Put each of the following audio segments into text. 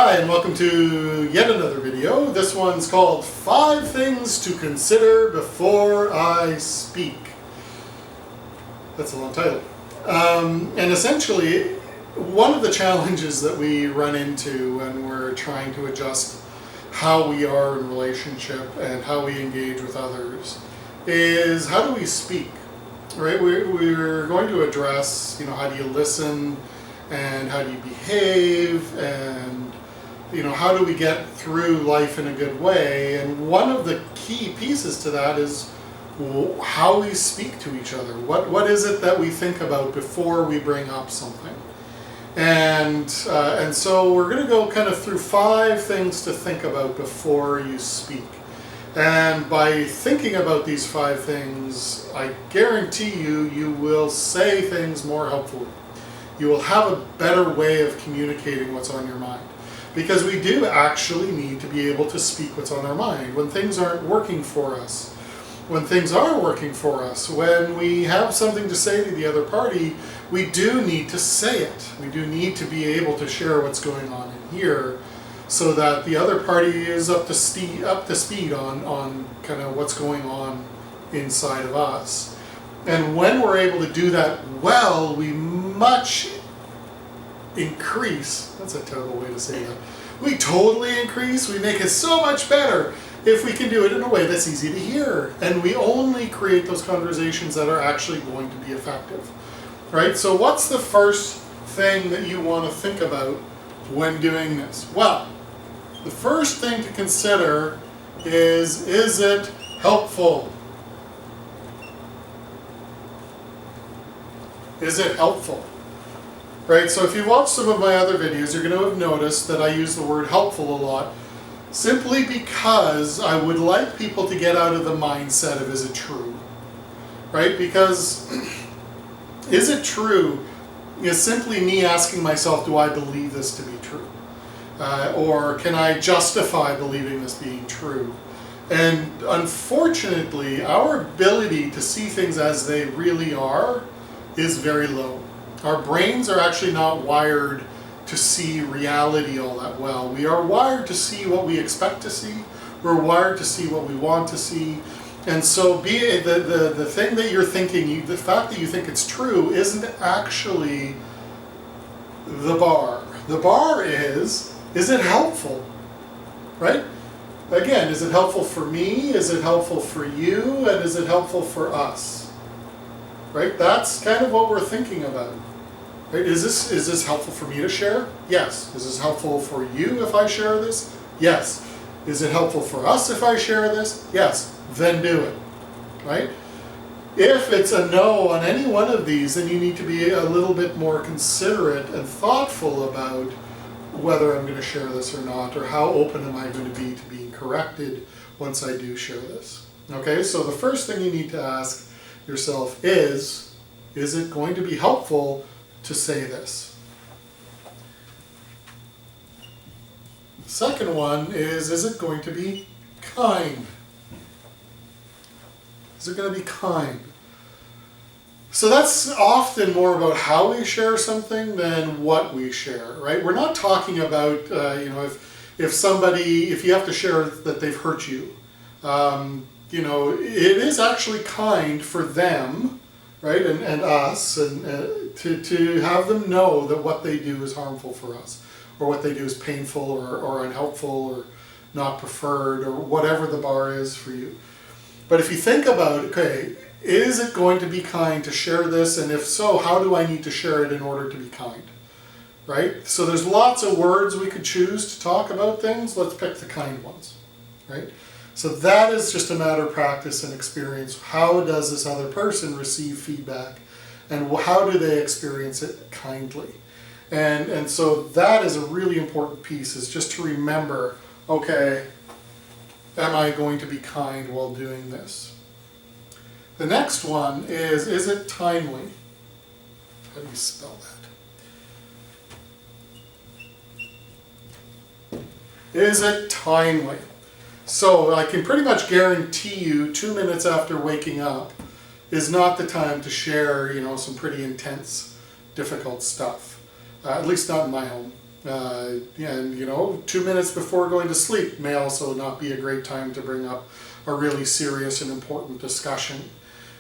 Hi, and welcome to yet another video. This one's called 5 Things to Consider Before I Speak. That's a long title. And essentially, one of the challenges that we run into when we're trying to adjust how we are in relationship and how we engage with others is how do we speak, right? We're going to address, how do you listen and how do you behave and how do we get through life in a good way? And one of the key pieces to that is how we speak to each other. What is it that we think about before we bring up something? And so we're going to go kind of through 5 things to think about before you speak. And by thinking about these 5 things, I guarantee you will say things more helpfully. You will have a better way of communicating what's on your mind. Because we do actually need to be able to speak what's on our mind. When things aren't working for us, when things are working for us, when we have something to say to the other party, we do need to say it. We do need to be able to share what's going on in here so that the other party is up to speed on kind of what's going on inside of us. And when we're able to do that well, we much increase, that's a terrible way to say that, we totally increase, we make it so much better if we can do it in a way that's easy to hear. And we only create those conversations that are actually going to be effective, right? So what's the first thing that you want to think about when doing this? Well, the first thing to consider is it helpful? Is it helpful? Right, so if you've watched some of my other videos, you're going to have noticed that I use the word helpful a lot, simply because I would like people to get out of the mindset of is it true? Right, because is it true is simply me asking myself, do I believe this to be true? Or can I justify believing this being true? And unfortunately, our ability to see things as they really are is very low. Our brains are actually not wired to see reality all that well. We are wired to see what we expect to see. We're wired to see what we want to see. And so the thing that you're thinking, the fact that you think it's true isn't actually the bar. The bar is it helpful? Right? Again, is it helpful for me? Is it helpful for you? And is it helpful for us? Right? That's kind of what we're thinking about. Right? Is this helpful for me to share? Yes. Is this helpful for you if I share this? Yes. Is it helpful for us if I share this? Yes. Then do it. Right? If it's a no on any one of these, then you need to be a little bit more considerate and thoughtful about whether I'm going to share this or not, or how open am I going to be to being corrected once I do share this. Okay, so the first thing you need to ask yourself is it going to be helpful to say this? The second one is it going to be kind? Is it going to be kind? So that's often more about how we share something than what we share, right? We're not talking about, if you have to share that they've hurt you, it is actually kind for them, right, and us, and to have them know that what they do is harmful for us, or what they do is painful, or unhelpful, or not preferred, or whatever the bar is for you. But if you think about, okay, is it going to be kind to share this, and if so, how do I need to share it in order to be kind, right? So there's lots of words we could choose to talk about things. Let's pick the kind ones, right? So that is just a matter of practice and experience. How does this other person receive feedback, and how do they experience it kindly? And so that is a really important piece, is just to remember, okay, am I going to be kind while doing this? The next one is it timely? How do you spell that? Is it timely? So I can pretty much guarantee you 2 minutes after waking up is not the time to share, some pretty intense, difficult stuff. At least not in my home. And 2 minutes before going to sleep may also not be a great time to bring up a really serious and important discussion.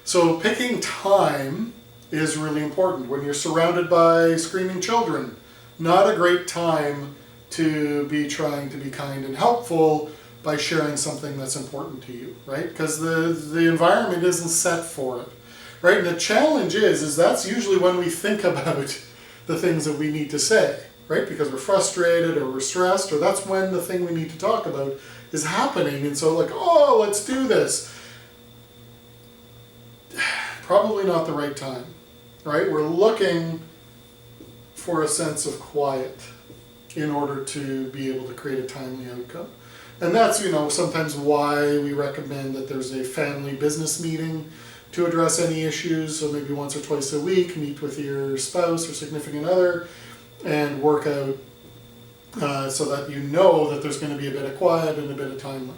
So picking time is really important. When you're surrounded by screaming children, not a great time to be trying to be kind and helpful by sharing something that's important to you, right? Because the environment isn't set for it, right? And the challenge is that's usually when we think about the things that we need to say, right? Because we're frustrated or we're stressed, or that's when the thing we need to talk about is happening. And so like, oh, let's do this. Probably not the right time, right? We're looking for a sense of quiet in order to be able to create a timely outcome. And that's, sometimes why we recommend that there's a family business meeting to address any issues. So maybe once or twice a week, meet with your spouse or significant other and work out so that you know that there's going to be a bit of quiet and a bit of timely.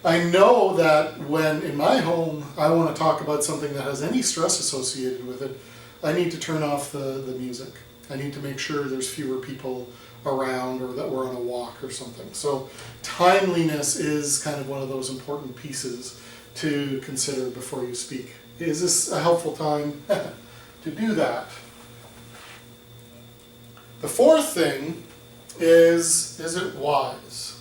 I know that when in my home I want to talk about something that has any stress associated with it, I need to turn off the music. I need to make sure there's fewer people around or that we're on a walk or something. So timeliness is kind of one of those important pieces to consider before you speak. Is this a helpful time to do that? The fourth thing is it wise?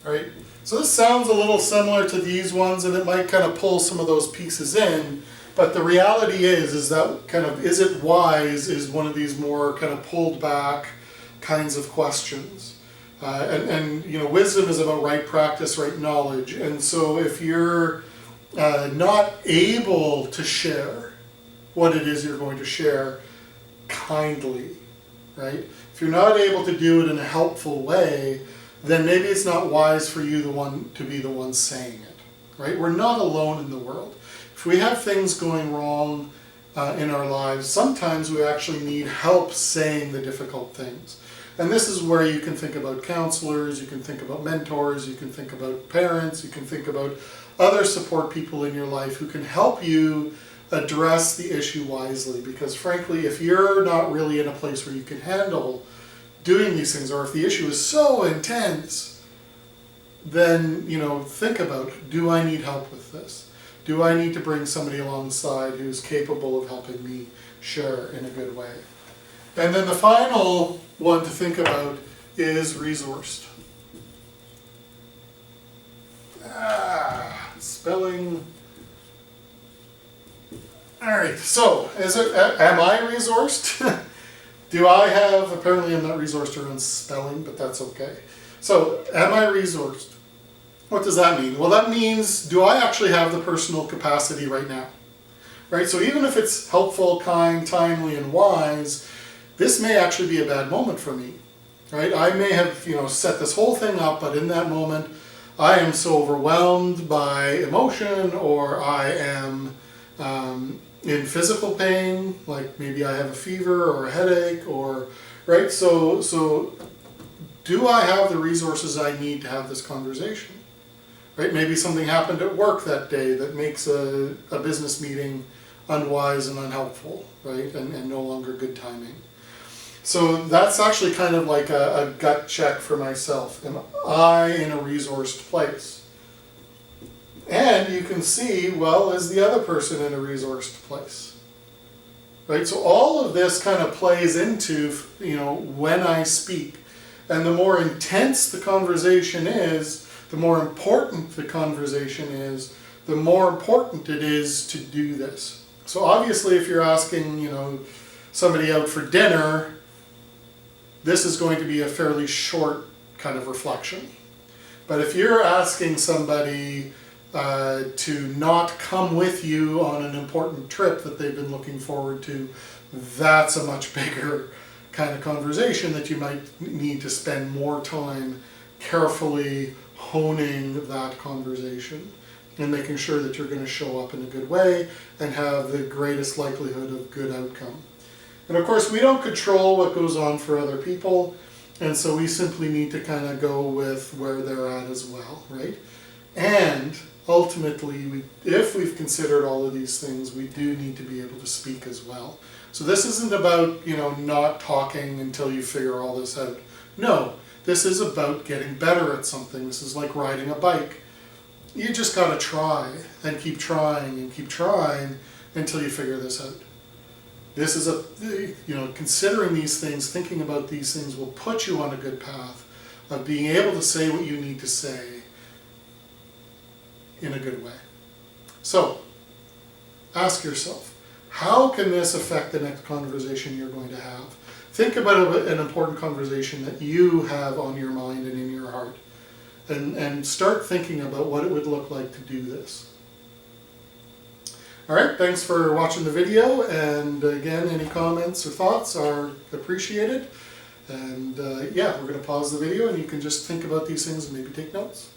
Right? So this sounds a little similar to these ones, and it might kind of pull some of those pieces in, but the reality is that kind of, is it wise, is one of these more kind of pulled back kinds of questions. And wisdom is about right practice, right knowledge. And so if you're not able to share what it is you're going to share kindly, right? If you're not able to do it in a helpful way, then maybe it's not wise for you to be the one saying it, right? We're not alone in the world. If we have things going wrong in our lives, sometimes we actually need help saying the difficult things. And this is where you can think about counselors, you can think about mentors, you can think about parents, you can think about other support people in your life who can help you address the issue wisely. Because frankly, if you're not really in a place where you can handle doing these things, or if the issue is so intense, then think about, do I need help with this? Do I need to bring somebody alongside who's capable of helping me share in a good way? And then the final one to think about is resourced. Spelling. All right, so am I resourced? Do I have, apparently I'm not resourced around spelling, but that's okay. So am I resourced? What does that mean? Well, that means, do I actually have the personal capacity right now? Right, so even if it's helpful, kind, timely, and wise, this may actually be a bad moment for me, right? I may have, set this whole thing up, but in that moment, I am so overwhelmed by emotion, or I am in physical pain, like maybe I have a fever or a headache, or, right? So do I have the resources I need to have this conversation? Right? Maybe something happened at work that day that makes a business meeting unwise and unhelpful, right? And no longer good timing. So that's actually kind of like a gut check for myself. Am I in a resourced place? And you can see, well, is the other person in a resourced place? Right? So all of this kind of plays into, when I speak. And the more intense the conversation is, the more important the conversation is, the more important it is to do this. So obviously if you're asking, somebody out for dinner, this is going to be a fairly short kind of reflection. But if you're asking somebody to not come with you on an important trip that they've been looking forward to, that's a much bigger kind of conversation that you might need to spend more time carefully honing that conversation and making sure that you're going to show up in a good way and have the greatest likelihood of good outcome. And of course, we don't control what goes on for other people, and so we simply need to kind of go with where they're at as well, right? And ultimately, if we've considered all of these things, we do need to be able to speak as well. So this isn't about, not talking until you figure all this out. No, this is about getting better at something. This is like riding a bike. You just got to try and keep trying and keep trying until you figure this out. This is considering these things, thinking about these things will put you on a good path of being able to say what you need to say in a good way. So, ask yourself, how can this affect the next conversation you're going to have? Think about an important conversation that you have on your mind and in your heart. And start thinking about what it would look like to do this. Alright, thanks for watching the video, and again, any comments or thoughts are appreciated. And we're going to pause the video and you can just think about these things and maybe take notes.